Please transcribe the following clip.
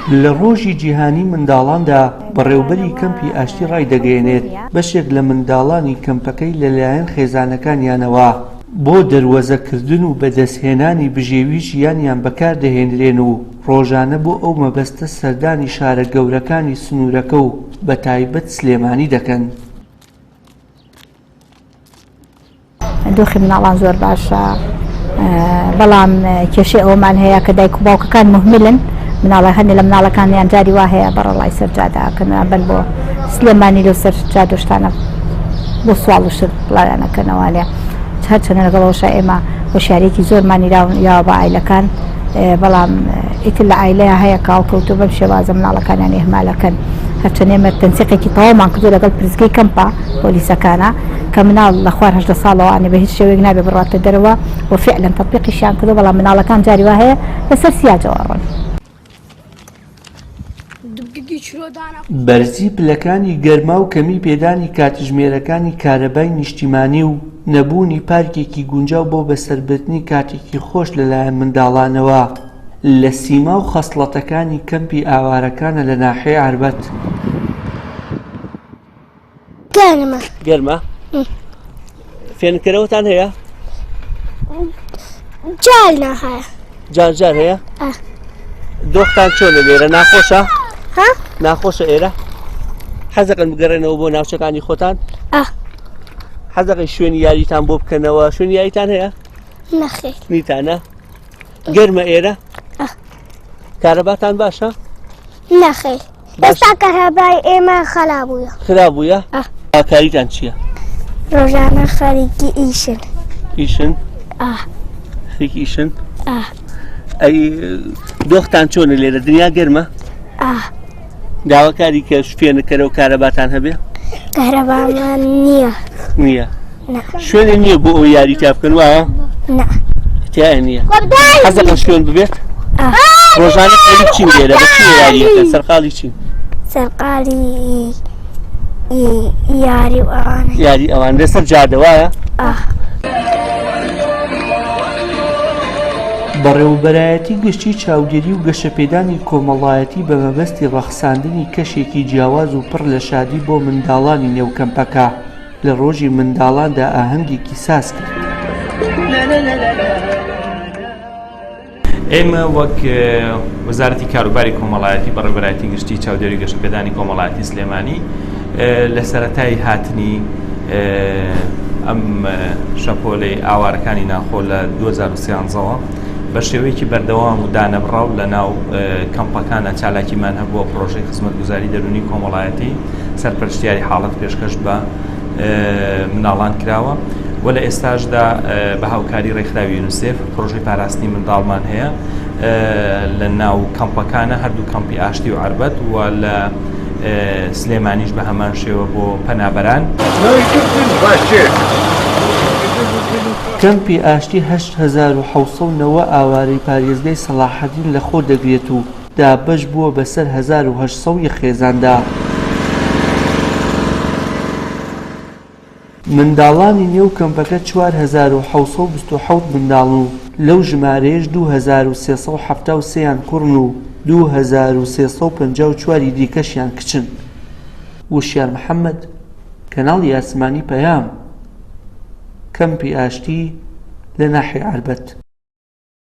لە ڕۆژی جیهانی منداڵاندا بەڕێوەبەری کەمپی ئاشتی ڕایدەگەیەنێت بەشێک لە منداڵانی کەمپەکەی لەلایەن خێزانەکانیانەوە بۆ دەروەزەکردن و بەدەستهێنانی بژێوی ژیانیان بەکاردەهێنرێن و ڕۆژانە بۆ ئەو مەبەستە سەردانی شارە گەورەکانی سنوورەکە و بەتایبەت سلێمانی دەکەن. دۆخی مناڵان زۆر باشە، بەڵام کێشەی ئەومان هەیە کە دایک و باوکەکان مهملن. مناڵە هەندێک لە مناڵەکانیان جاری وا هەیە بەڕەڵای سەرجاداکەن بن بۆ سلێمانی لەو سەر جادۆشتانە بۆ سواڵ و شت بڵاویانەکەنەوە لێ هەرچەنە لەگەڵەوەشە ئێمە هۆشیارێکی زۆرمانی یاوە بە ئایلەکان، بەڵام ئیتر لە ئایلەیە هەیە کاڵکەوتو بەم شێوازە مناڵەکانیان ئێهمالەکەن. هەرچەنە ئێمە تەنسیقێکی تەواومان کردو لەگەڵ پرزگەی کەمپا پۆلیسەکانە کە مناڵ لە خوار 18 ساڵەوەوانێ بە هیچ شێوەیەک نابێ بڕاتە دەرەوە و فعلا تەطبیقیشیان کردو، بەڵام مناڵەکان جاری وا هەیە لەسەر سیاجەوە ڕۆن. بەرزی پلەکانی گەرما و کەمی پێدانی کاتژمێرەکانی کارەبای نیشتیمانی و نەبوونی پارکێکی گونجاو بۆ بەسەربردنی کاتێکی خۆش لەلایەن منداڵانەوە لە سیما و خەسڵەتەکانی کەمپی ئاوارەکانە لە ناحیەی عاربەت. گەرمە فێنکەرەوەتان هەیە؟ جار هەیە؟ دۆختان چۆنە لێرە ناخۆشە؟ ناخۆشە ئێرە؟ حەزەکەن بگەڕێنەوە بۆ ناوچەکانی خۆتان؟ حەزەکەن شوێنی یاریتان بۆ بکەنەوە؟ شوێنی یاریتان هەیە؟ نیتانە؟ گەرمە ئێرە؟ کارەباتان باشە؟ نەخێر، ئێستا کارەبای ئێمە خراببووە؟ کاریتان چییە؟ ڕۆژانە خەریکی ئیشن. خەریکی ئیشن؟ ئەی دۆختان چۆنە لێرە؟ دنیا گەرمە؟ داواکاری کە فێنکەرە و کارەباتان هەبێ؟ کارەبامان نییە. شوێنێ نییە بۆ ئەو یاری تا بکەن وایە؟ تیایە نییە. حەزەکەن شوێن ببێت؟ ڕۆژانە خەریک چین لێرە؟ بە چی یاریەکەن؟ سەرقاڵی چین؟ سەرقاڵی یاری و ئەوانە. یاری ئەوان لەسەر جادە وایە؟ بەڕێوەبەرایەتی گشتی چاودێری و گەشەپێدانی کۆمەڵایەتی بە مەبەستی ڕەخساندنی کەشێکی جیاواز و پڕ لە شادی بۆ منداڵانی نێوکەمپەکە لە ڕۆژی منداڵاندا ئاهەنگێکی ساز کرد. ئێمە وەک وەزارەتی کاروباری کۆمەڵایەتی بەڕێوەبەرایەتی گشتی چاودێری گەشەپێدانی کۆمەڵایەتی سلێمانی لە سەرەتای هاتنی ئەم شەپۆلەی ئاوارەکانی ناخۆ لە 2013ەوە بە شێوەیەکی بەردەوام و دانەبڕاو لە ناو کەمپەکانە چالاکیمان هەبووە پرۆژەی خزمەتگوزاری دەرونی کۆمەڵایەتی سەرپەرشتیاری حاڵەت پێشکەش بە مناڵان کراوە و لە ئێستاشدا بە هاوکاری ڕێکخراوی یونیسێف پرۆژەی پاراستنی منداڵمان هەیە لە ناو کەمپەکانە هەردوو کەمپی ئاشتی و عاربەت و لە سلێمانیش بە هەمان شێوە بۆ پەنابەران. کەمپی ئاشتی 8790 ئاوارەی پارێزگای سەلاحەدین لە خۆ دەگرێت و دابەش بووە بەسەر 1800 خێزاندا. منداڵانی نێو کەمپەکە 4727 منداڵ و لەو ژمارەیەش 2373یان کوڕن و 2354 دیکەشیان کچن. وشیار محەممەد، کەناڵی ئاسمانی پەیام، کەمپی ئاشتی لە ناحیەی عاربەت.